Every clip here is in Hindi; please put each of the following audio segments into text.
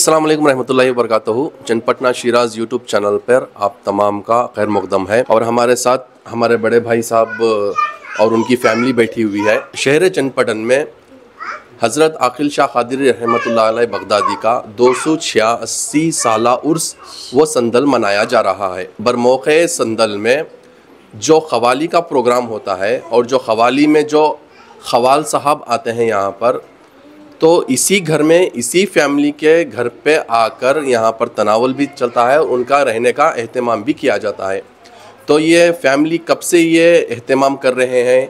अस्सलाम वालेकुम रहमतुल्लाहि व बरकातहू। चनपटना शिराज यूट्यूब चैनल पर आप तमाम का खैर मकदम है और हमारे साथ हमारे बड़े भाई साहब और उनकी फैमिली बैठी हुई है। शहर चनपटन में हज़रत आकिल शाह क़ादरी रहमतुल्लाह अलैह बगदादी का 286 साला उर्स व संदल मनाया जा रहा है। बरमौक़े संदल में जो ख़वाली का प्रोग्राम होता है और जो ख़वाली में जो ख़वाल साहब आते हैं यहाँ पर, तो इसी घर में इसी फैमिली के घर पे आकर यहाँ पर तनावल भी चलता है, उनका रहने का एहतमाम भी किया जाता है। तो ये फैमिली कब से ये एहतमाम कर रहे हैं,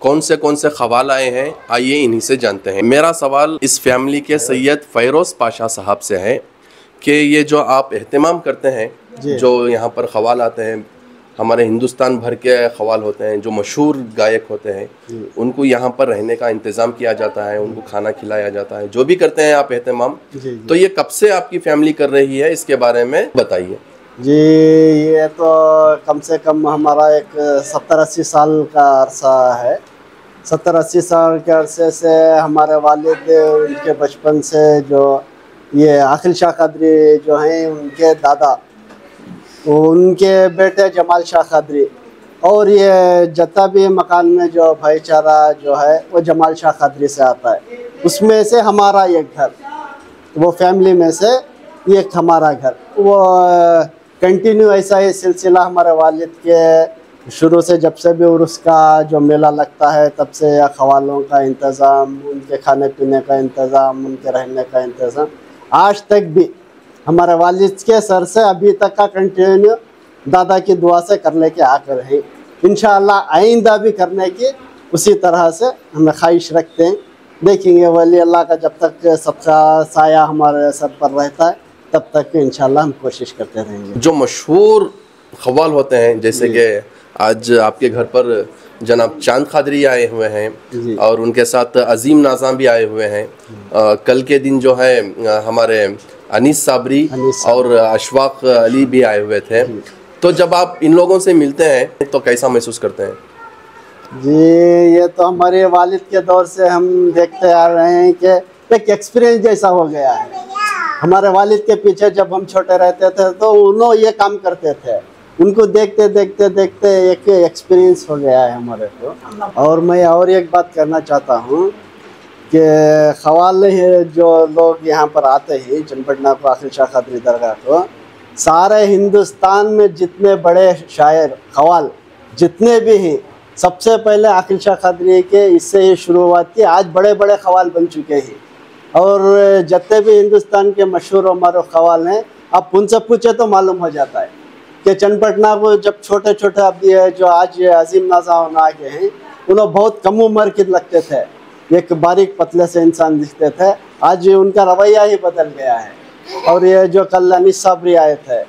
कौन से ख़वाल आए हैं, आइए इन्हीं से जानते हैं। मेरा सवाल इस फैमिली के सैयद फ़ैरोज़ पाशा साहब से है कि ये जो आप एहतमाम करते हैं, जो यहाँ पर ख़वाल आते हैं, हमारे हिंदुस्तान भर के ख़वाल होते हैं, जो मशहूर गायक होते हैं, उनको यहाँ पर रहने का इंतज़ाम किया जाता है, उनको खाना खिलाया जाता है, जो भी करते हैं आप एहतमाम, तो ये कब से आपकी फैमिली कर रही है, इसके बारे में बताइए। जी, ये तो कम से कम हमारा एक 70-80 साल का अरसा है। 70-80 साल के अरसे से हमारे वालिद उनके बचपन से जो ये आकिल शाह क़ादरी जो हैं, उनके दादा, उनके बेटे जमाल शाह क़ादरी, और ये जितना भी मकान में जो भाईचारा जो है वो जमाल शाह क़ादरी से आता है। उसमें से हमारा एक घर, वो फैमिली में से एक हमारा घर, वो कंटिन्यू ऐसा ही सिलसिला हमारे वालिद के शुरू से, जब से भी उर्स का जो मेला लगता है तब से ख़वालों का इंतज़ाम, उनके खाने पीने का इंतज़ाम, उनके रहने का इंतज़ाम आज तक भी हमारे वालिद के सर से अभी तक का कंटिन्यू दादा की दुआ से कर लेके आकर है। इंशाअल्लाह आइंदा भी करने की उसी तरह से हमें ख्वाहिश रखते हैं। देखेंगे वली अल्लाह का जब तक सबका साया हमारे सर पर रहता है तब तक इंशाअल्लाह हम कोशिश करते रहेंगे। जो मशहूर ख़वाल होते हैं, जैसे कि आज आपके घर पर जनाब चांद क़ादरी आए हुए हैं और उनके साथ अजीम नाज़ाम भी आए हुए हैं। कल के दिन जो है हमारे अनीस साबरी और अशफाक अली भी आए हुए थे। तो जब आप इन लोगों से मिलते हैं तो कैसा महसूस करते हैं? जी, ये तो हमारे वालिद के दौर से हम देखते आ रहे हैं कि एक एक्सपीरियंस जैसा हो गया है। हमारे वालिद के पीछे जब हम छोटे रहते थे तो उन्होंने ये काम करते थे, उनको देखते देखते देखते एक एक्सपीरियंस हो गया है हमारे को। और मैं और एक बात करना चाहता हूँ कि ख़वाल जो लोग यहाँ पर आते हैं चनपटना को, आकिल शाह क़ादरी दरगाह को, सारे हिंदुस्तान में जितने बड़े शायर ख़वाल जितने भी हैं, सबसे पहले आकिल शाह क़ादरी के इससे ही शुरुआत की। आज बड़े बड़े ख़वाल बन चुके हैं और जितने भी हिंदुस्तान के मशहूर हमारे ख़वाल हैं, आप उनसे पूछे तो मालूम हो जाता है कि चनपटना को जब छोटे छोटे अभी जो आज अजीम नाज़ाम आ गए हैं, उन्हें बहुत कम उम्र के लगते थे, एक बारीक पतले से इंसान दिखते थे। आज उनका रवैया ही बदल गया है। और ये जो कल अनीस साबरी आए थे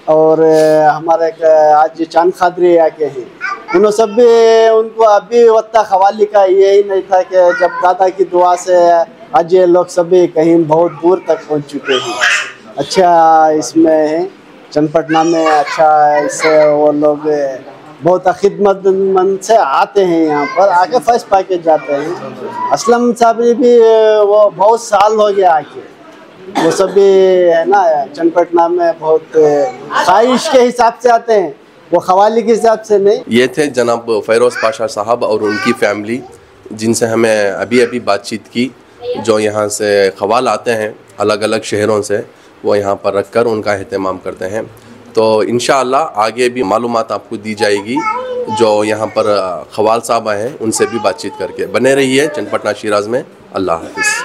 और हमारे आज चांद क़ादरी आके हैं, उन्होंने सब भी, उनको अभी वत्ता ख़वाली का यही नहीं था कि जब दादा की दुआ से आज ये लोग सभी कहीं बहुत दूर तक पहुंच चुके हैं। अच्छा इसमें है चनपटना में, अच्छा इससे वो लोग बहुत खिदमतमंद से आते हैं, यहाँ पर आके फैस पाके जाते हैं। असलम साबरी भी वो बहुत साल हो गया आके, वो सभी है ना चनपटना में बहुत ख्वाहिश के हिसाब से आते हैं, वो ख़वाली के हिसाब से नहीं। ये थे जनाब फ़ैरोज़ पाशा साहब और उनकी फैमिली, जिनसे हमें अभी अभी बातचीत की, जो यहाँ से ख़वाल आते हैं अलग अलग शहरों से, वो यहाँ पर रख कर उनका एहतमाम करते हैं। तो इंशाअल्लाह आगे भी मालूमात आपको दी जाएगी, जो यहाँ पर ख़वाल साहब आए हैं उनसे भी बातचीत करके। बने रहिए चनपटना शिराज में। अल्लाह हाफ़िज़।